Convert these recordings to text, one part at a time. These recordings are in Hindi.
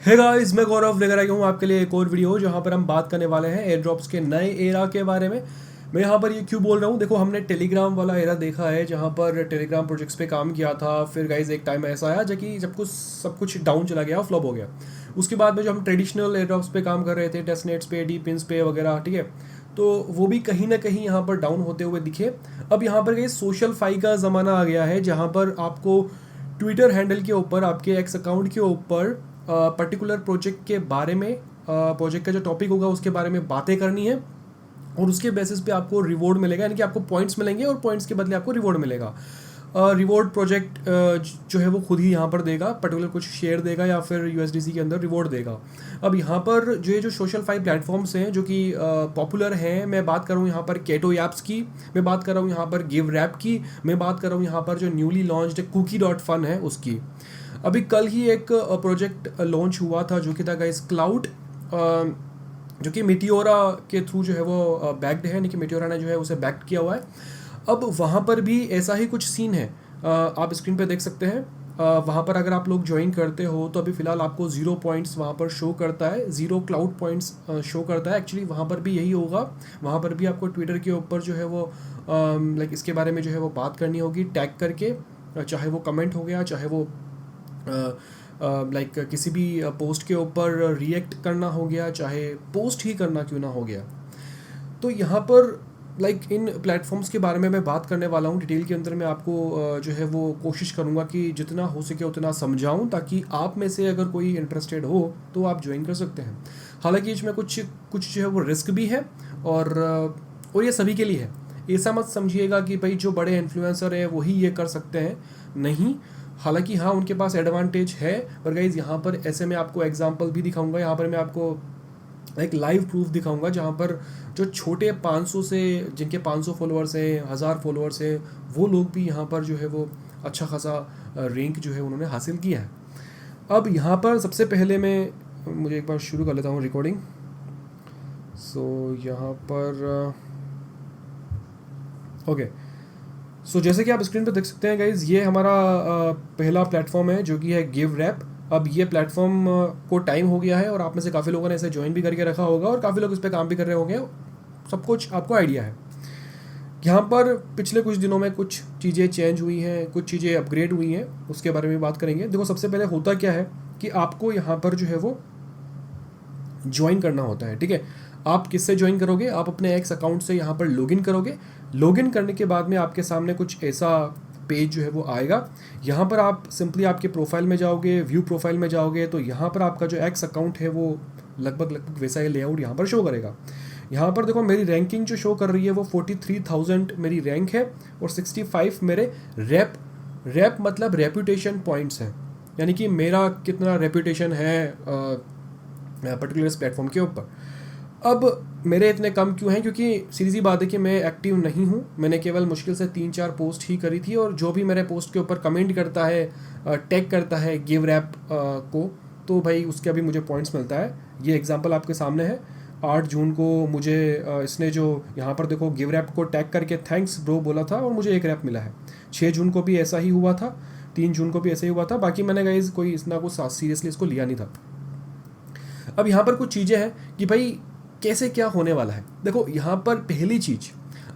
हे गाइस, मैं गौरव लेकर आया हूँ आपके लिए एक और वीडियो जहाँ पर हम बात करने वाले हैं एयर ड्रॉप्स के नए एरा के बारे में। मैं यहाँ पर ये क्यों बोल रहा हूँ, देखो हमने टेलीग्राम वाला एरा देखा है जहाँ पर टेलीग्राम प्रोजेक्ट्स पे काम किया था। फिर गाइस एक टाइम ऐसा आया जब कि जब कुछ सब कुछ डाउन चला गया, फ्लॉप हो गया। उसके बाद में जो हम ट्रेडिशनल एयर ड्रॉप्स पे काम कर रहे थे, टेस्टनेट्स पे, डी पिन्स पे वगैरह, ठीक है, तो वो भी कहीं ना कहीं यहाँ पर डाउन होते हुए दिखे। अब यहाँ पर गाइस सोशल फाई का ज़माना आ गया है जहाँ पर आपको ट्विटर हैंडल के ऊपर, आपके एक्स अकाउंट के ऊपर पर्टिकुलर प्रोजेक्ट के बारे में, प्रोजेक्ट का जो टॉपिक होगा उसके बारे में बातें करनी है और उसके बेसिस पे आपको रिवॉर्ड मिलेगा, यानी कि आपको पॉइंट्स मिलेंगे और पॉइंट्स के बदले आपको रिवॉर्ड मिलेगा। रिवॉर्ड प्रोजेक्ट जो है वो खुद ही यहाँ पर देगा, पर्टिकुलर कुछ शेयर देगा या फिर यूएसडीसी के अंदर रिवॉर्ड देगा। अब यहाँ पर जो ये जो सोशल फाई प्लेटफॉर्म्स हैं जो कि पॉपुलर हैं, मैं बात कर रहा हूँ यहाँ पर केटो ऐप्स की, मैं बात कर रहा हूँ यहाँ पर गिव रैप की, मैं बात कर रहा हूँ यहाँ पर जो न्यूली लॉन्च्ड कुकी.फन है उसकी। अभी कल ही एक प्रोजेक्ट लॉन्च हुआ था जो कि था गाइस क्लाउड, जो कि मिटियोरा के थ्रू जो है वो बैक्ड है, यानी कि मिटियोरा ने जो है उसे बैक्ड किया हुआ है। अब वहाँ पर भी ऐसा ही कुछ सीन है, आप स्क्रीन पे देख सकते हैं। वहाँ पर अगर आप लोग ज्वाइन करते हो तो अभी फ़िलहाल आपको 0 पॉइंट्स वहाँ पर शो करता है, 0 क्लाउड पॉइंट्स शो करता है। एक्चुअली वहाँ पर भी यही होगा, वहाँ पर भी आपको ट्विटर के ऊपर जो है वो लाइक इसके बारे में जो है वो बात करनी होगी टैग करके, चाहे वो कमेंट हो गया, चाहे वो लाइक किसी भी पोस्ट के ऊपर रिएक्ट करना हो गया, चाहे पोस्ट ही करना क्यों ना हो गया। तो यहाँ पर लाइक इन प्लेटफॉर्म्स के बारे में मैं बात करने वाला हूँ डिटेल के अंदर। मैं आपको जो है वो कोशिश करूँगा कि जितना हो सके उतना समझाऊँ, ताकि आप में से अगर कोई इंटरेस्टेड हो तो आप ज्वाइन कर सकते हैं। हालांकि इसमें कुछ कुछ जो है वो रिस्क भी है और ये सभी के लिए है। ऐसा मत समझिएगा कि भाई जो बड़े इन्फ्लुएंसर हैं वही ये कर सकते हैं, नहीं। हालांकि हाँ, उनके पास एडवांटेज है, पर गाइज यहाँ पर ऐसे मैं आपको एग्जांपल भी दिखाऊंगा। यहाँ पर मैं आपको एक लाइव प्रूफ दिखाऊंगा जहाँ पर जो छोटे 500 से, जिनके 500 फॉलोअर्स हैं, 1000 फॉलोअर्स हैं, वो लोग भी यहाँ पर जो है वो अच्छा खासा रैंक जो है उन्होंने हासिल किया है। अब यहाँ पर सबसे पहले मुझे एक बार शुरू कर लेता हूँ रिकॉर्डिंग। यहाँ पर ओके। जैसे कि आप स्क्रीन पर देख सकते हैं गाइज, ये हमारा पहला प्लेटफॉर्म है जो कि है गिव रैप। अब ये प्लेटफॉर्म को टाइम हो गया है और आप में से काफ़ी लोगों ने इसे ज्वाइन भी करके रखा होगा और काफ़ी लोग इस पर काम भी कर रहे होंगे, सब कुछ आपको आइडिया है। यहाँ पर पिछले कुछ दिनों में कुछ चीज़ें चेंज हुई हैं, कुछ चीज़ें अपग्रेड हुई हैं, उसके बारे में बात करेंगे। देखो सबसे पहले होता क्या है कि आपको यहाँ पर जो है वो ज्वाइन करना होता है, ठीक है। आप किससे ज्वाइन करोगे? आप अपने एक्स अकाउंट से यहाँ पर लॉगिन करोगे। लॉगिन करने के बाद में आपके सामने कुछ ऐसा पेज जो है वो आएगा। यहाँ पर आप सिंपली आपके प्रोफाइल में जाओगे, व्यू प्रोफाइल में जाओगे, तो यहाँ पर आपका जो एक्स अकाउंट है वो लगभग वैसा ही लेआउट यहाँ पर शो करेगा। यहाँ पर देखो मेरी रैंकिंग जो शो कर रही है वो 43,000 मेरी रैंक है और 65 मेरे रैप मतलब रेपुटेशन पॉइंट्स हैं, यानी कि मेरा कितना रेपुटेशन है पर्टिकुलर इस प्लेटफॉर्म के ऊपर। अब मेरे इतने कम क्यों हैं? क्योंकि सीधी सी बात है कि मैं एक्टिव नहीं हूँ। मैंने केवल मुश्किल से 3-4 पोस्ट ही करी थी, और जो भी मेरे पोस्ट के ऊपर कमेंट करता है, टैग करता है गिव रैप को, तो भाई उसके अभी मुझे पॉइंट्स मिलता है। ये एग्जांपल आपके सामने है। 8 जून को मुझे इसने जो यहाँ पर देखो गिव रैप को टैग करके थैंक्स ब्रो बोला था और मुझे 1 रैप मिला है। 6 जून को भी ऐसा ही हुआ था, 3 जून को भी ऐसा ही हुआ था। बाकी मैंने गाइज कोई इतना कुछ सीरियसली इसको लिया नहीं था। अब यहाँ पर कुछ चीज़ें हैं कि भाई कैसे क्या होने वाला है। देखो यहाँ पर पहली चीज़,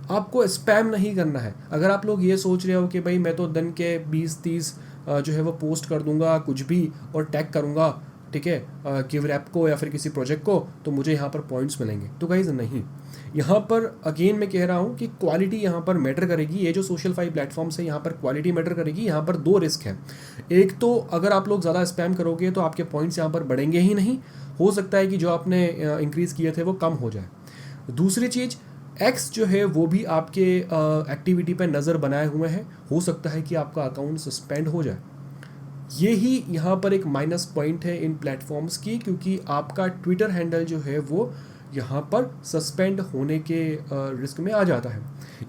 आपको स्पैम नहीं करना है। अगर आप लोग ये सोच रहे हो कि भाई मैं तो दिन के 20-30 जो है वो पोस्ट कर दूंगा कुछ भी और टैग करूंगा, ठीक है, गिव रैप को या फिर किसी प्रोजेक्ट को, तो मुझे यहाँ पर पॉइंट्स मिलेंगे, तो गाइज नहीं। यहाँ पर अगेन मैं कह रहा हूँ कि क्वालिटी यहाँ पर मैटर करेगी। ये जो सोशल फाई प्लेटफॉर्म्स है यहाँ पर क्वालिटी मैटर करेगी। यहाँ पर 2 रिस्क है। एक तो अगर आप लोग ज़्यादा स्पैम करोगे तो आपके पॉइंट्स यहाँ पर बढ़ेंगे ही नहीं, हो सकता है कि जो आपने इंक्रीज़ किए थे वो कम हो जाए। दूसरी चीज़, एक्स जो है वो भी आपके एक्टिविटी पर नज़र बनाए हुए हैं, हो सकता है कि आपका अकाउंट सस्पेंड हो जाए। ये ही यहाँ पर एक माइनस पॉइंट है इन प्लेटफॉर्म्स की, क्योंकि आपका ट्विटर हैंडल जो है वो यहाँ पर सस्पेंड होने के रिस्क में आ जाता है।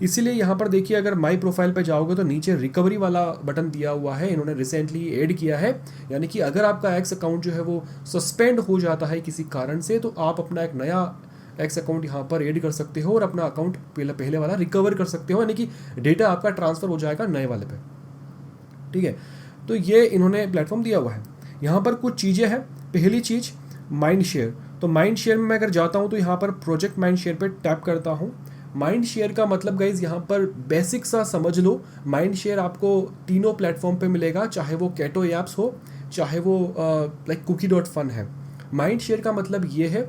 इसीलिए यहाँ पर देखिए, अगर माई प्रोफाइल पे जाओगे तो नीचे रिकवरी वाला बटन दिया हुआ है, इन्होंने रिसेंटली ऐड किया है। यानी कि अगर आपका एक्स अकाउंट जो है वो सस्पेंड हो जाता है किसी कारण से, तो आप अपना एक नया एक्स अकाउंट यहाँ पर ऐड कर सकते हो और अपना अकाउंट पहले वाला रिकवर कर सकते हो, यानी कि डेटा आपका ट्रांसफ़र हो जाएगा नए वाले पे, ठीक है। तो ये इन्होंने प्लेटफॉर्म दिया हुआ है। यहाँ पर कुछ चीज़ें हैं। पहली चीज़ माइंड शेयर। तो माइंड शेयर में मैं अगर जाता हूँ तो यहाँ पर प्रोजेक्ट माइंड शेयर पर टैप करता हूँ। माइंड शेयर का मतलब गाइज यहाँ पर बेसिक सा समझ लो, माइंड शेयर आपको तीनों प्लेटफॉर्म पे मिलेगा, चाहे वो कैटो ऐप्स हो, चाहे वो लाइक Cookie.fun है। माइंड शेयर का मतलब ये है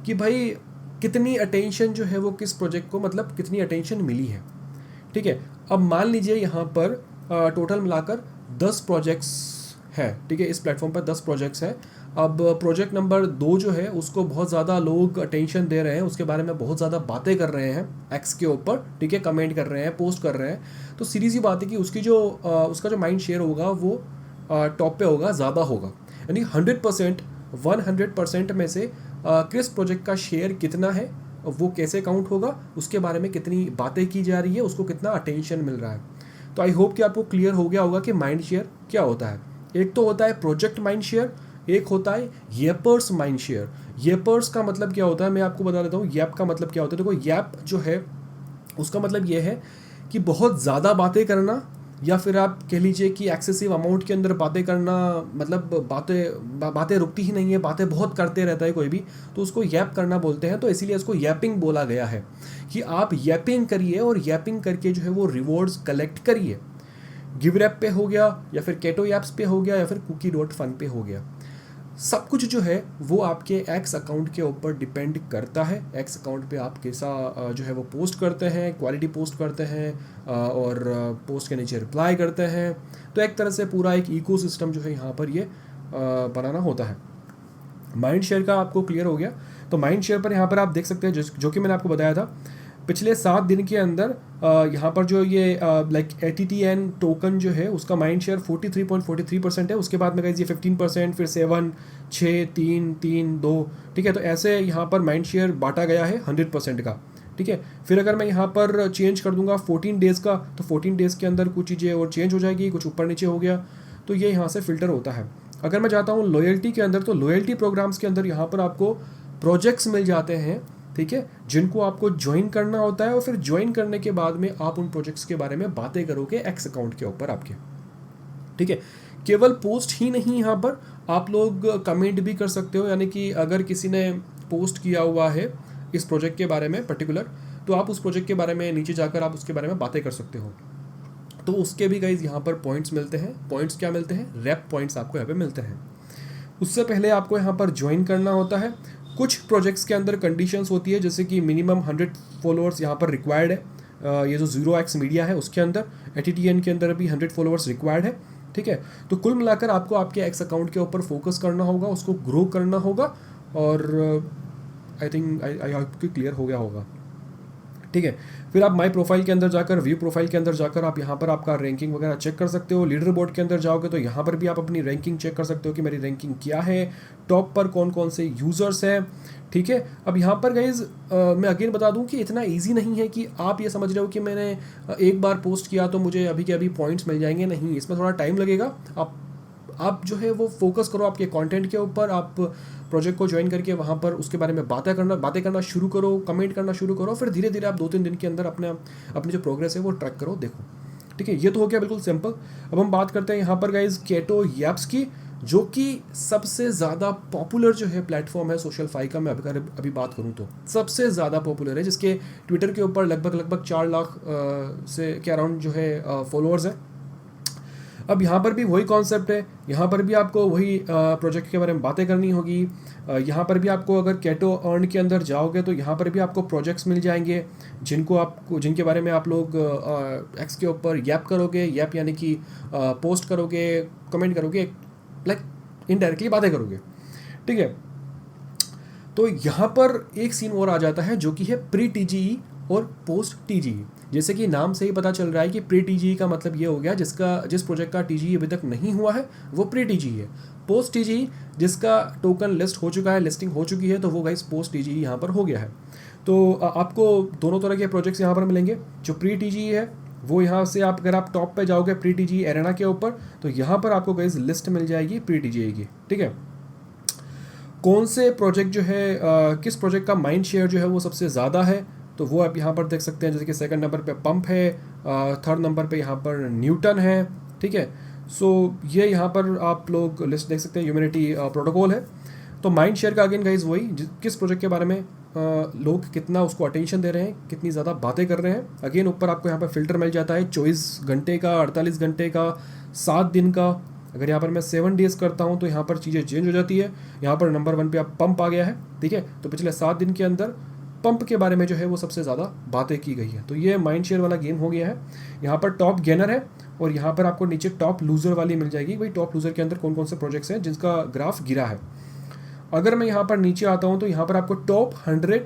कि भाई कितनी अटेंशन जो है वो किस प्रोजेक्ट को, मतलब कितनी अटेंशन मिली है। ठीक है, अब मान लीजिए यहाँ पर टोटल मिलाकर 10 प्रोजेक्ट्स है। ठीक है, इस प्लेटफॉर्म पर 10 प्रोजेक्ट्स हैं। अब प्रोजेक्ट नंबर 2 जो है उसको बहुत ज़्यादा लोग अटेंशन दे रहे हैं, उसके बारे में बहुत ज़्यादा बातें कर रहे हैं एक्स के ऊपर। ठीक है, कमेंट कर रहे हैं, पोस्ट कर रहे हैं। तो सीधी सी बात है कि उसका जो माइंड शेयर होगा वो टॉप पे होगा, ज़्यादा होगा। यानी 100% में से किस प्रोजेक्ट का शेयर कितना है, वो कैसे काउंट होगा, उसके बारे में कितनी बातें की जा रही है, उसको कितना अटेंशन मिल रहा है। तो आई होप कि आपको क्लियर हो गया होगा कि माइंड शेयर क्या होता है। एक तो होता है प्रोजेक्ट माइंड शेयर, एक होता है येपर्स माइंड शेयर। येपर्स का मतलब क्या होता है मैं आपको बता देता हूँ। यैप का मतलब क्या होता है, देखो यैप जो है उसका मतलब ये है कि बहुत ज़्यादा बातें करना, या फिर आप कह लीजिए कि एक्सेसिव अमाउंट के अंदर बातें करना, मतलब बातें रुकती ही नहीं है, बातें बहुत करते रहता है कोई भी, तो उसको यैप करना बोलते हैं। तो इसीलिए इसको यैपिंग बोला गया है कि आप यैपिंग करिए और यैपिंग करके जो है वो रिवॉर्ड्स कलेक्ट करिए। गिवरैप पे हो गया, या फिर कैटो ऐप्स पे हो गया, या फिर Cookie.fun पे हो गया। सब कुछ जो है वो आपके एक्स अकाउंट के ऊपर डिपेंड करता है। एक्स अकाउंट पे आप कैसा जो है वो पोस्ट करते हैं, क्वालिटी पोस्ट करते हैं, और पोस्ट के नीचे रिप्लाई करते हैं। तो एक तरह से पूरा एक इकोसिस्टम जो है यहाँ पर ये बनाना होता है। माइंड शेयर का आपको क्लियर हो गया। तो माइंड शेयर पर यहाँ पर आप देख सकते हैं जो कि मैंने आपको बताया था, पिछले 7 दिन के अंदर यहाँ पर जो ये लाइक ATTN टोकन जो है उसका माइंड शेयर 43.43% है। उसके बाद में गाइस ये 15%, फिर 7, 6, 3, 3, 2। ठीक है, तो ऐसे यहाँ पर माइंड शेयर बांटा गया है 100% का। ठीक है, फिर अगर मैं यहाँ पर चेंज कर दूंगा 14 डेज़ का, तो 14 डेज़ के अंदर कुछ चीज़ें और चेंज हो जाएगी, कुछ ऊपर नीचे हो गया, तो ये यहाँ से फिल्टर होता है। अगर मैं जाता हूँ लॉयल्टी के अंदर, तो लॉयल्टी प्रोग्राम्स के अंदर यहाँ पर आपको प्रोजेक्ट्स मिल जाते हैं। ठीक है, जिनको आपको ज्वाइन करना होता है, और फिर ज्वाइन करने के बाद में आप उन प्रोजेक्ट्स के बारे में बातें करोगे एक्स अकाउंट के ऊपर आपके। ठीक है, केवल पोस्ट ही नहीं, यहाँ पर आप लोग कमेंट भी कर सकते हो। यानी कि अगर किसी ने पोस्ट किया हुआ है इस प्रोजेक्ट के बारे में पर्टिकुलर, तो आप उस प्रोजेक्ट के बारे में नीचे जाकर आप उसके बारे में बातें कर सकते हो। तो उसके भी गाइज यहाँ पर पॉइंट्स मिलते हैं। पॉइंट्स क्या मिलते हैं? रैप पॉइंट्स आपको यहाँ पे मिलते हैं। उससे पहले आपको यहाँ पर ज्वाइन करना होता है। कुछ प्रोजेक्ट्स के अंदर कंडीशंस होती है, जैसे कि मिनिमम 100 फॉलोअर्स यहाँ पर रिक्वायर्ड है। ये जो 0x मीडिया है उसके अंदर, ATTN के अंदर भी 100 फॉलोअर्स रिक्वायर्ड है। ठीक है, तो कुल मिलाकर आपको आपके एक्स अकाउंट के ऊपर फोकस करना होगा, उसको ग्रो करना होगा, और आई थिंक आई होप कि क्लियर हो गया होगा। ठीक है, फिर आप माई प्रोफाइल के अंदर जाकर, व्यू प्रोफाइल के अंदर जाकर आप यहाँ पर आपका रैंकिंग वगैरह चेक कर सकते हो। लीडर बोर्ड के अंदर जाओगे तो यहाँ पर भी आप अपनी रैंकिंग चेक कर सकते हो कि मेरी रैंकिंग क्या है, टॉप पर कौन कौन से यूज़र्स हैं। ठीक है, अब यहाँ पर गाइज मैं अगेन बता दूँ कि इतना ईजी नहीं है कि आप ये समझ रहे हो कि मैंने एक बार पोस्ट किया तो मुझे अभी के अभी पॉइंट्स मिल जाएंगे। नहीं, इसमें थोड़ा टाइम लगेगा। आप जो है वो फोकस करो आपके कंटेंट के ऊपर। आप प्रोजेक्ट को ज्वाइन करके वहाँ पर उसके बारे में बातें करना शुरू करो, कमेंट करना शुरू करो, फिर धीरे धीरे आप 2-3 दिन के अंदर अपनी जो प्रोग्रेस है वो ट्रैक करो, देखो। ठीक है, ये तो हो गया बिल्कुल सिंपल। अब हम बात करते हैं यहाँ पर गाइज कैटो ऐप्स की, जो कि सबसे ज़्यादा पॉपुलर जो है प्लेटफॉर्म है सोशल-फाई का। मैं अभी बात करूँ तो सबसे ज़्यादा पॉपुलर है, जिसके ट्विटर के ऊपर लगभग 4 लाख से के अराउंड जो है फॉलोअर्स हैं। अब यहाँ पर भी वही कॉन्सेप्ट है, यहाँ पर भी आपको वही प्रोजेक्ट के बारे में बातें करनी होगी। यहाँ पर भी आपको अगर कैटो अर्न के अंदर जाओगे तो यहाँ पर भी आपको प्रोजेक्ट्स मिल जाएंगे, जिनके बारे में आप लोग एक्स के ऊपर यैप करोगे। यैप यानी कि पोस्ट करोगे, कमेंट करोगे, लाइक इनडायरेक्टली बातें करोगे। ठीक है, तो यहाँ पर एक सीन और आ जाता है जो कि है प्री TGE और पोस्ट TGE। जैसे कि नाम से ही पता चल रहा है कि प्री TGE का मतलब ये हो गया जिस प्रोजेक्ट का TGE अभी तक नहीं हुआ है वो प्री TGE है। पोस्ट TGE जिसका टोकन लिस्ट हो चुका है, लिस्टिंग हो चुकी है, तो वो गाइस पोस्ट TGE यहाँ पर हो गया है। तो आपको दोनों तरह के प्रोजेक्ट्स यहाँ पर मिलेंगे। जो प्री TGE है वो यहाँ से अगर आप टॉप पे जाओगे प्री TGE एरेना के ऊपर, तो यहाँ पर आपको गाइस लिस्ट मिल जाएगी प्री TGE की। ठीक है, कौन से प्रोजेक्ट जो है किस प्रोजेक्ट का माइंड शेयर जो है वो सबसे ज़्यादा है, तो वो आप यहाँ पर देख सकते हैं। जैसे कि सेकंड नंबर पे पंप है, थर्ड नंबर पे यहाँ पर न्यूटन है। ठीक है, सो ये यहाँ पर आप लोग लिस्ट देख सकते हैं, ह्यूमैनिटी प्रोटोकॉल है। तो माइंड शेयर का अगेन गाइज वही, किस प्रोजेक्ट के बारे में लोग कितना उसको अटेंशन दे रहे हैं, कितनी ज़्यादा बातें कर रहे हैं। अगेन ऊपर आपको यहाँ पर फिल्टर मिल जाता है 24 घंटे का, 48 घंटे का, 7 दिन का। अगर यहाँ पर मैं 7 डेज़ करता हूँ तो यहाँ पर चीज़ें चेंज हो जाती है। यहाँ पर नंबर 1 पे आप पंप आ गया है, ठीक है। तो पिछले 7 दिन के अंदर पंप के बारे में जो है वो सबसे ज़्यादा बातें की गई है। तो ये माइंड शेयर वाला गेम हो गया है। यहाँ पर टॉप गेनर है और यहाँ पर आपको नीचे टॉप लूज़र वाली मिल जाएगी। भाई टॉप लूज़र के अंदर कौन कौन से प्रोजेक्ट्स हैं जिसका ग्राफ गिरा है। अगर मैं यहाँ पर नीचे आता हूँ तो यहाँ पर आपको टॉप 100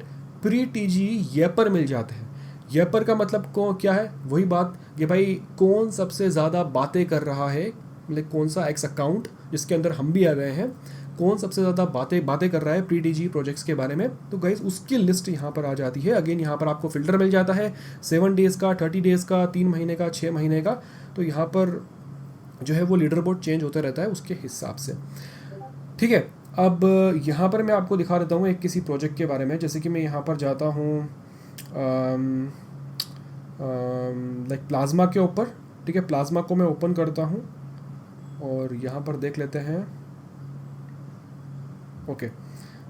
प्री टीजी येपर मिल जाते हैं। येपर का मतलब क्या है, वही बात कि भाई कौन सबसे ज़्यादा बातें कर रहा है, मतलब कौन सा एक्स अकाउंट जिसके अंदर हम भी आ गए हैं, कौन सबसे ज़्यादा बातें कर रहा है प्री टीजी प्रोजेक्ट्स के बारे में। तो गाइस उसकी लिस्ट यहाँ पर आ जाती है। अगेन यहाँ पर आपको फिल्टर मिल जाता है 7 डेज़ का, 30 डेज़ का, 3 महीने का, 6 महीने का। तो यहाँ पर जो है वो लीडर बोर्ड चेंज होता रहता है उसके हिसाब से, ठीक है। अब यहाँ पर मैं आपको दिखा देता हूँ एक किसी प्रोजेक्ट के बारे में। जैसे कि मैं यहाँ पर जाता हूँ लाइक प्लाज्मा के ऊपर, ठीक है। प्लाज्मा को मैं ओपन करता हूँ और यहाँ पर देख लेते हैं। ओके,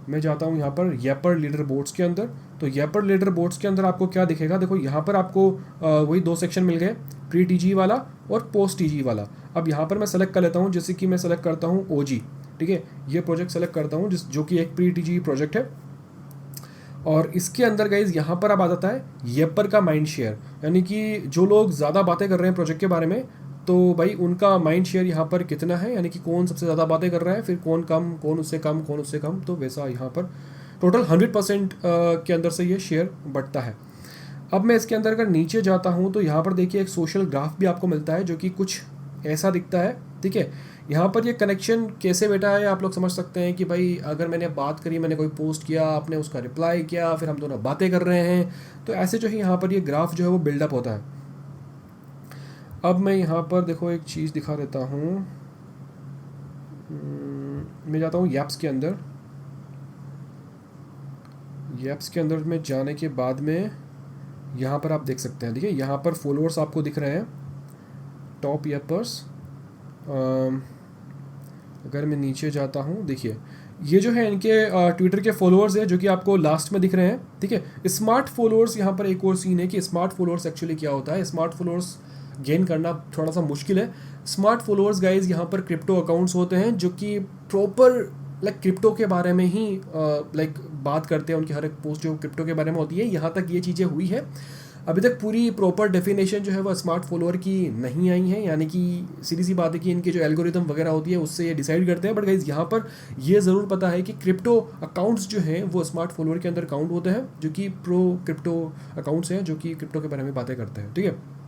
मैं जाता हूँ यहाँ पर येपर लीडर बोर्ड्स के अंदर। तो येपर लीडर बोर्ड्स के अंदर आपको क्या दिखेगा, देखो यहाँ पर आपको वही 2 सेक्शन मिल गए, प्री टीजी वाला और पोस्ट टीजी वाला। अब यहाँ पर मैं सेलेक्ट कर लेता हूँ, जैसे कि मैं सेलेक्ट करता हूँ ओजी, ठीक है। ये प्रोजेक्ट सेलेक्ट करता हूँ जो कि एक प्री टीजी प्रोजेक्ट है। और इसके अंदर गाइज यहाँ पर अब आ जाता है येपर का माइंड शेयर, यानी कि जो लोग ज़्यादा बातें कर रहे हैं प्रोजेक्ट के बारे में, तो भाई उनका माइंड शेयर यहाँ पर कितना है, यानी कि कौन सबसे ज़्यादा बातें कर रहा है, फिर कौन कम, कौन उससे कम, कौन उससे कम। तो वैसा यहाँ पर टोटल 100% के अंदर से ये शेयर बढ़ता है। अब मैं इसके अंदर अगर नीचे जाता हूँ तो यहाँ पर देखिए एक सोशल ग्राफ भी आपको मिलता है जो कि कुछ ऐसा दिखता है, ठीक है। यहाँ पर ये कनेक्शन कैसे बैठा है आप लोग समझ सकते हैं कि भाई अगर मैंने बात करी, मैंने कोई पोस्ट किया, आपने उसका रिप्लाई किया, फिर हम दोनों बातें कर रहे हैं, तो ऐसे जो है यहाँ पर ये ग्राफ जो है वो बिल्डअप होता है। अब मैं यहाँ पर देखो एक चीज़ दिखा देता हूँ। मैं जाता हूँ यैप्स के अंदर। यैप्स के अंदर में जाने के बाद में यहाँ पर आप देख सकते हैं, देखिए यहाँ पर फॉलोअर्स आपको दिख रहे हैं, टॉप यैपर्स। अगर मैं नीचे जाता हूँ, देखिए ये जो है इनके ट्विटर के फॉलोअर्स हैं जो कि आपको लास्ट में दिख रहे हैं, ठीक है। स्मार्ट फॉलोअर्स, यहाँ पर एक और सीन है कि स्मार्ट फॉलोअर्स एक्चुअली क्या होता है। स्मार्ट फॉलोअर्स गेन करना थोड़ा सा मुश्किल है। स्मार्ट फॉलोअर्स गाइज यहाँ पर क्रिप्टो अकाउंट्स होते हैं जो कि प्रॉपर लाइक क्रिप्टो के बारे में ही लाइक बात करते हैं। उनकी हर एक पोस्ट जो क्रिप्टो के बारे में होती है, यहाँ तक ये चीज़ें हुई है। अभी तक पूरी प्रॉपर डेफिनेशन जो है वो स्मार्ट फॉलोअर की नहीं आई है, यानी कि सीधी सी बात है कि इनके जो एल्गोरिदम वगैरह होती है उससे ये डिसाइड करते हैं। बट गाइज यहाँ पर ये ज़रूर पता है कि क्रिप्टो अकाउंट्स जो हैं वो स्मार्ट फॉलोअर के अंदर काउंट होते हैं, जो कि प्रो क्रिप्टो अकाउंट्स हैं जो कि क्रिप्टो के बारे में बातें करते हैं, ठीक है।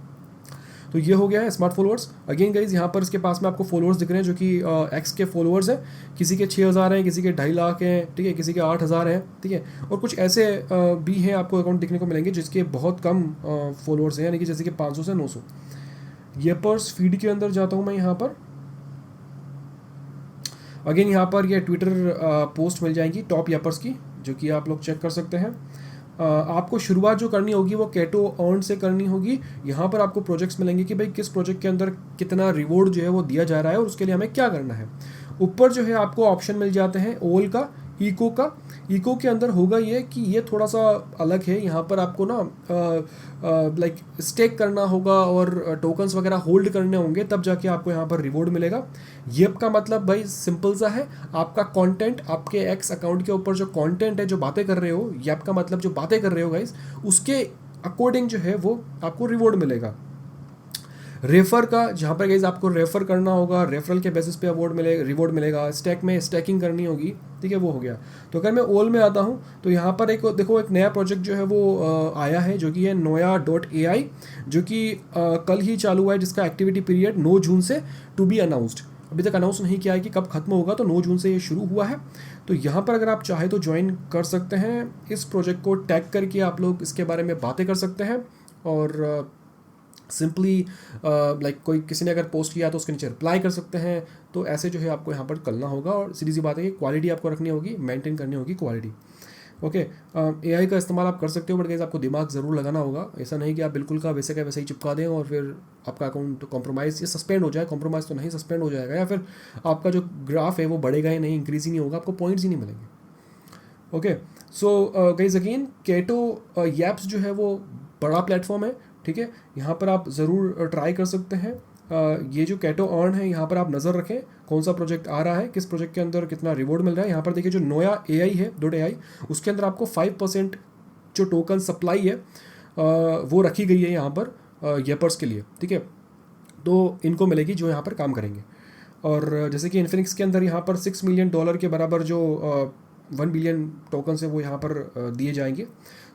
तो ये हो गया है स्मार्ट फॉलोअर्स। अगेन गाइज यहाँ पर इसके पास में आपको फॉलोअर्स दिख रहे हैं जो कि एक्स के फॉलोअर्स हैं। किसी के 6000 हैं, किसी के 2.5 लाख हैं, ठीक है, किसी के 8000 हैं, ठीक है। और कुछ ऐसे भी हैं आपको अकाउंट दिखने को मिलेंगे जिसके बहुत कम फॉलोअर्स हैं, यानी कि जैसे कि 500 से 900। येपर्स फीड के अंदर जाता हूँ मैं यहाँ पर। अगेन यहाँ पर ये ट्विटर पोस्ट मिल जाएंगी टॉप येपर्स की, जो कि आप लोग चेक कर सकते हैं। आपको शुरुआत जो करनी होगी वो केटो अर्न से करनी होगी। यहाँ पर आपको प्रोजेक्ट्स मिलेंगे कि भाई किस प्रोजेक्ट के अंदर कितना रिवॉर्ड जो है वो दिया जा रहा है और उसके लिए हमें क्या करना है। ऊपर जो है आपको ऑप्शन मिल जाते हैं ओल का, इको का। इको के अंदर होगा ये कि ये थोड़ा सा अलग है। यहाँ पर आपको ना लाइक स्टेक करना होगा और टोकन्स वगैरह होल्ड करने होंगे, तब जाके आपको यहाँ पर रिवॉर्ड मिलेगा। येप का मतलब भाई सिंपल सा है, आपका कंटेंट, आपके एक्स अकाउंट के ऊपर जो कंटेंट है, जो बातें कर रहे हो, येप का मतलब जो बातें कर रहे हो गाइस, उसके अकॉर्डिंग जो है वो आपको रिवॉर्ड मिलेगा। रेफर का, जहाँ पर गाइज आपको रेफर करना होगा, रेफरल के बेसिस पे अवार्ड मिलेगा, रिवॉर्ड मिलेगा। स्टैक में स्टैकिंग करनी होगी, ठीक है, वो हो गया। तो अगर मैं ओल में आता हूँ तो यहाँ पर एक देखो एक नया प्रोजेक्ट जो है वो आया है जो कि है noya.ai, जो कि कल ही चालू हुआ है, जिसका एक्टिविटी पीरियड 9 जून से टू बी अनाउंस्ड। अभी तक अनाउंस नहीं किया है कि कब खत्म होगा, तो 9 जून से ये शुरू हुआ है। तो यहाँ पर अगर आप चाहे तो ज्वाइन कर सकते हैं। इस प्रोजेक्ट को टैग करके आप लोग इसके बारे में बातें कर सकते हैं और सिंपली लाइक कोई किसी ने अगर पोस्ट किया तो उसके नीचे रिप्लाई कर सकते हैं। तो ऐसे जो है आपको यहाँ पर करना होगा और सीधी सी बात है कि क्वालिटी आपको रखनी होगी, मेंटेन करनी होगी क्वालिटी। ओके, एआई का इस्तेमाल आप कर सकते हो, बट गाइस आपको दिमाग ज़रूर लगाना होगा। ऐसा नहीं कि आप बिल्कुल का वैसे ही चिपका दें और फिर आपका अकाउंट कॉम्प्रोमाइज़ या सस्पेंड हो जाए। कॉम्प्रोमाइज़ तो नहीं, सस्पेंड हो जाएगा, या फिर आपका जो ग्राफ है वो बढ़ेगा ही नहीं, इंक्रीज ही नहीं होगा, आपको पॉइंट्स ही नहीं मिलेंगे। Okay, so guys again keto यैप्स जो है वो बड़ा प्लेटफॉर्म है, ठीक है। यहाँ पर आप ज़रूर ट्राई कर सकते हैं। ये जो केटो अर्न है, यहाँ पर आप नज़र रखें कौन सा प्रोजेक्ट आ रहा है, किस प्रोजेक्ट के अंदर कितना रिवॉर्ड मिल रहा है। यहाँ पर देखिए जो नोया एआई है, .ai, उसके अंदर आपको 5% जो टोकन सप्लाई है वो रखी गई है यहाँ पर येपर्स के लिए, ठीक है। तो इनको मिलेगी जो यहाँ पर काम करेंगे। और जैसे कि इन्फिनिक्स के अंदर यहाँ पर $6 मिलियन के बराबर जो 1 बिलियन टोकन है वो यहाँ पर दिए जाएंगे।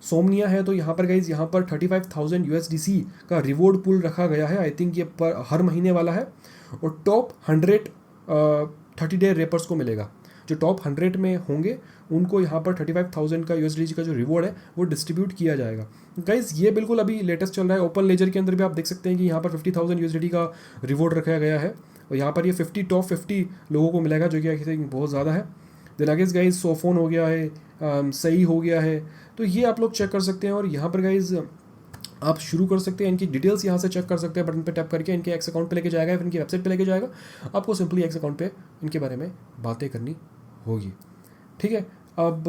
सोमनिया है तो यहाँ पर गाइज यहाँ पर 35,000 USDC का रिवॉर्ड पूल रखा गया है। आई थिंक ये पर हर महीने वाला है। और टॉप 100 30 डे रेपर्स को मिलेगा। जो टॉप 100 में होंगे उनको यहाँ पर 35,000 का USDC का जो रिवॉर्ड है वो डिस्ट्रीब्यूट किया जाएगा। गाइज ये बिल्कुल अभी लेटेस्ट चल रहा है। ओपन लेजर के अंदर भी आप देख सकते हैं कि यहाँ पर 50,000 USDT का रिवॉर्ड रखा गया है और यहाँ पर ये 50 टॉप 50 लोगों को मिलेगा, जो कि आई थिंक बहुत ज़्यादा है। देन आगे गाइज सोफोन हो गया है, सही हो गया है, तो ये आप लोग चेक कर सकते हैं। और यहाँ पर गाइज आप शुरू कर सकते हैं, इनकी डिटेल्स यहाँ से चेक कर सकते हैं। बटन पे टैप करके इनके एक्स अकाउंट पे लेके जाएगा, फिर इनकी वेबसाइट पे लेके जाएगा। आपको सिंपली एक्स अकाउंट पे इनके बारे में बातें करनी होगी, ठीक है। अब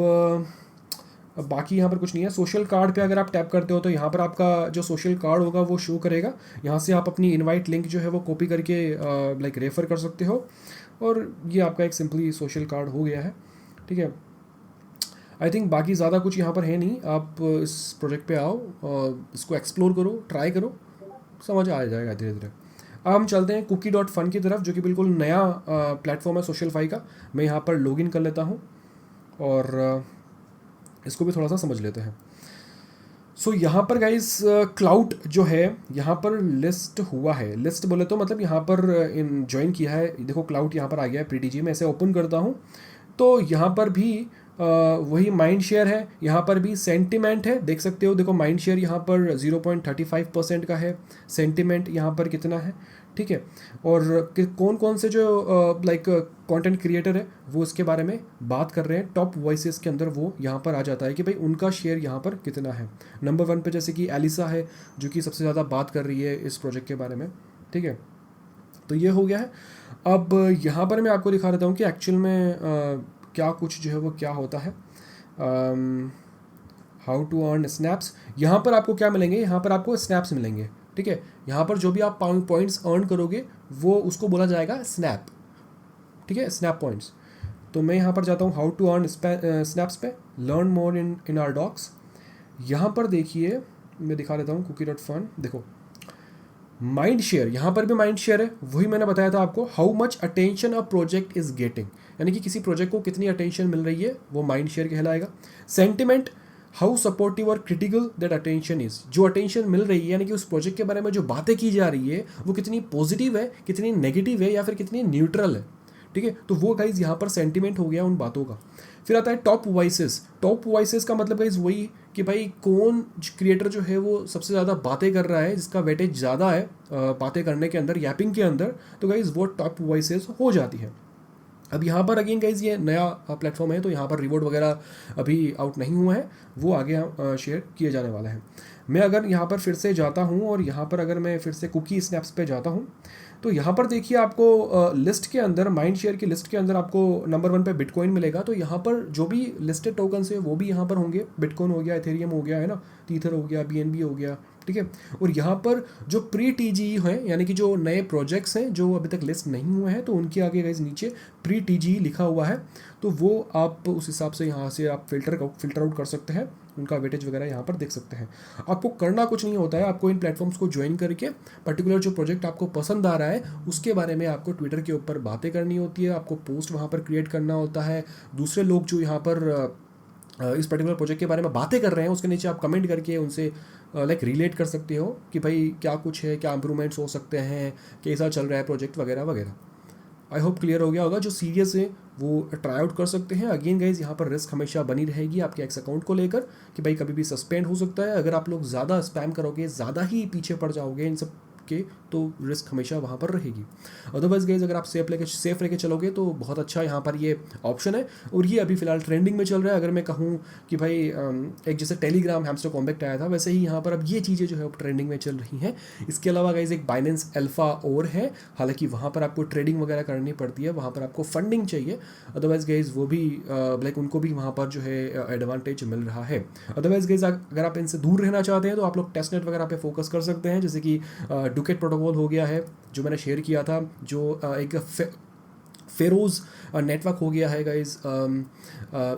बाकी यहाँ पर कुछ नहीं है। सोशल कार्ड पे अगर आप टैप करते हो तो यहाँ पर आपका जो सोशल कार्ड होगा वो शो करेगा। यहाँ से आप अपनी इनवाइट लिंक जो है वो कॉपी करके लाइक रेफ़र कर सकते हो और ये आपका एक सिंपली सोशल कार्ड हो गया है, ठीक है। आई थिंक बाकी ज़्यादा कुछ यहाँ पर है नहीं। आप इस प्रोजेक्ट पे आओ, इसको एक्सप्लोर करो, ट्राई करो, समझ आ जाएगा धीरे धीरे। अब हम चलते हैं cookie.fun की तरफ, जो कि बिल्कुल नया प्लेटफॉर्म है सोशलफाई का। मैं यहाँ पर लॉगिन कर लेता हूँ और इसको भी थोड़ा सा समझ लेते हैं। सो यहाँ पर गाइस क्लाउड जो है यहाँ पर लिस्ट हुआ है। लिस्ट बोले तो मतलब यहाँ पर इन ज्वाइन किया है। देखो क्लाउड यहाँ पर आ गया है PTG में। ऐसे ओपन करता हूँ तो यहाँ पर भी वही माइंड शेयर है, यहाँ पर भी सेंटिमेंट है, देख सकते हो। देखो माइंड शेयर यहाँ पर 0.35% का है, सेंटिमेंट यहाँ पर कितना है, ठीक है। और कौन कौन से जो लाइक कंटेंट क्रिएटर है वो इसके बारे में बात कर रहे हैं। टॉप वॉइसेस के अंदर वो यहाँ पर आ जाता है कि भाई उनका शेयर यहाँ पर कितना है। नंबर 1 पे जैसे कि एलिसा है जो कि सबसे ज़्यादा बात कर रही है इस प्रोजेक्ट के बारे में, ठीक है। तो ये हो गया है। अब यहाँ पर मैं आपको दिखा देता हूँ कि एक्चुअल में क्या कुछ जो है वो क्या होता है। हाउ टू अर्न स्नैप्स, यहाँ पर आपको क्या मिलेंगे, यहाँ पर आपको स्नैप्स मिलेंगे, ठीक है। यहाँ पर जो भी आप पॉइंट्स अर्न करोगे वो उसको बोला जाएगा स्नैप, ठीक है, स्नैप पॉइंट्स। तो मैं यहाँ पर जाता हूँ how to earn snaps pay, learn more in our docs. यहाँ पर देखिए मैं दिखा देता हूँ cookie.fun। देखो माइंड शेयर, यहाँ पर भी माइंड शेयर है, वही मैंने बताया था आपको। How much attention a project is getting, यानी कि किसी प्रोजेक्ट को कितनी अटेंशन मिल रही है, वो माइंड शेयर कहलाएगा। सेंटिमेंट, हाउ सपोर्टिव और क्रिटिकल दैट अटेंशन इज, जो अटेंशन मिल रही है यानी कि उस प्रोजेक्ट के बारे में जो बातें की जा रही है वो कितनी पॉजिटिव है, कितनी नेगेटिव है, या फिर कितनी न्यूट्रल है, ठीक है। तो वो गाइज यहाँ पर सेंटिमेंट हो गया उन बातों का। फिर आता है टॉप वॉइसेस। टॉप वॉइसेस का मतलब गाइज वही कि भाई कौन क्रिएटर जो है वो सबसे ज़्यादा बातें कर रहा है, जिसका वेटेज ज़्यादा है बातें करने के अंदर, यैपिंग के अंदर, तो गाइज वो टॉप वॉइसेस हो जाती है। अब यहाँ पर अगेन गाइज ये नया प्लेटफॉर्म है तो यहाँ पर रिवॉर्ड वगैरह अभी आउट नहीं हुआ है, वो आगे शेयर किए जाने वाला है। मैं अगर यहाँ पर फिर से जाता हूँ और यहाँ पर अगर मैं फिर से कुकी स्नैप्स पे जाता हूँ तो यहाँ पर देखिए आपको लिस्ट के अंदर, माइंड शेयर की लिस्ट के अंदर आपको नंबर 1 पे बिटकॉइन मिलेगा। तो यहाँ पर जो भी लिस्टेड टोकन्स है वो भी यहाँ पर होंगे। बिटकॉइन हो गया, एथेरियम हो गया, है ना, टीथर हो गया, BNB हो गया, ठीक है। और यहाँ पर जो प्री TGE हैं यानी कि जो नए प्रोजेक्ट्स हैं जो अभी तक लिस्ट नहीं हुए हैं, तो उनके आगे गाइस नीचे प्री TGE लिखा हुआ है। तो वो आप उस हिसाब से यहाँ से आप फिल्टर आउट कर सकते हैं, उनका वेटेज वगैरह यहाँ पर देख सकते हैं। आपको करना कुछ नहीं होता है, आपको इन प्लेटफॉर्म्स को ज्वाइन करके पर्टिकुलर जो प्रोजेक्ट आपको पसंद आ रहा है उसके बारे में आपको ट्विटर के ऊपर बातें करनी होती है, आपको पोस्ट वहाँ पर क्रिएट करना होता है। दूसरे लोग जो यहाँ पर इस पर्टिकुलर प्रोजेक्ट के बारे में बातें कर रहे हैं उसके नीचे आप कमेंट करके उनसे लाइक रिलेट कर सकते हो कि भाई क्या कुछ है, क्या इंप्रूवमेंट्स हो सकते हैं, कैसा चल रहा है प्रोजेक्ट वगैरह वगैरह। आई होप क्लियर हो गया होगा। जो सीरियस है वो ट्राई आउट कर सकते हैं। अगेन गाइज यहाँ पर रिस्क हमेशा बनी रहेगी आपके एक्स अकाउंट को लेकर कि भाई कभी भी सस्पेंड हो सकता है। अगर आप लोग ज़्यादा स्पैम करोगे, ज़्यादा ही पीछे पड़ जाओगे इन सब के, तो रिस्क हमेशा वहाँ पर रहेगी। अदरवाइज गाइज अगर आप सेफ लेके चलोगे तो बहुत अच्छा यहाँ पर ये ऑप्शन है, और ये अभी फिलहाल ट्रेंडिंग में चल रहा है। अगर मैं कहूँ कि भाई एक जैसे टेलीग्राम हैमस्टर कॉम्पैक्ट आया था, वैसे ही यहाँ पर अब ये चीज़ें जो है ट्रेंडिंग में चल रही हैं। इसके अलावा गाइज एक बाइनेंस अल्फा और है, हालांकि वहाँ पर आपको ट्रेडिंग वगैरह करनी पड़ती है, वहाँ पर आपको फंडिंग चाहिए। अदरवाइज गाइज वो भी लाइक उनको भी वहाँ पर जो है एडवांटेज मिल रहा है। अदरवाइज गाइज अगर आप इनसे दूर रहना चाहते हैं तो आप लोग टेस्टनेट वगैरह पे फोकस कर सकते हैं, जैसे कि डुकेट प्रोटोकॉल हो गया है जो मैंने शेयर किया था, जो एक फेरोज़ नेटवर्क हो गया है गाइज,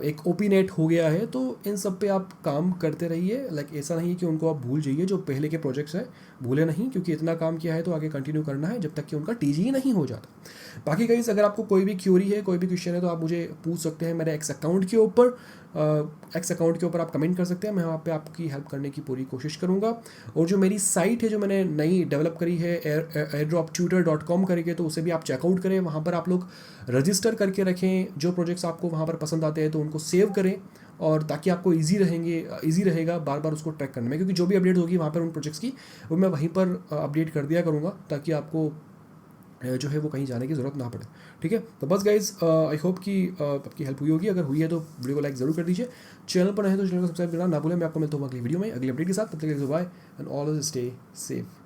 एक ओपी नेट हो गया है। तो इन सब पे आप काम करते रहिए। लाइक ऐसा नहीं है कि उनको आप भूल जाइए, जो पहले के प्रोजेक्ट्स हैं भूले नहीं, क्योंकि इतना काम किया है तो आगे कंटिन्यू करना है जब तक कि उनका टीजी नहीं हो जाता। बाकी गाइज अगर आपको कोई भी क्यूरी है, कोई भी क्वेश्चन है, तो आप मुझे पूछ सकते हैं मेरे एक्स अकाउंट के ऊपर। एक्स अकाउंट के ऊपर आप कमेंट कर सकते हैं, मैं वहाँ पे आपकी हेल्प करने की पूरी कोशिश करूँगा। और जो मेरी साइट है जो मैंने नई डेवलप करी है airdroptutor.com करके, तो उसे भी आप चेकआउट करें। वहाँ पर आप लोग रजिस्टर करके रखें, जो प्रोजेक्ट्स आपको वहाँ पर पसंद आते हैं तो उनको सेव करें, और ताकि आपको ईजी रहेगा बार बार उसको ट्रैक करने में, क्योंकि जो भी अपडेट होगी वहाँ पर उन प्रोजेक्ट्स की, वो मैं वहीं पर अपडेट कर दिया करूँगा, ताकि आपको जो है वो कहीं जाने की ज़रूरत ना पड़े। ठीक है, तो बस गाइज आई होप कि आपकी हेल्प हुई होगी। अगर हुई है तो वीडियो को लाइक ज़रूर कर दीजिए, चैनल पर नहीं तो चैनल को सब्सक्राइब करना ना भूलें। मैं आपको मिलता हूँ अगली वीडियो में अगली अपडेट के साथ। तब तक bye and always stay safe.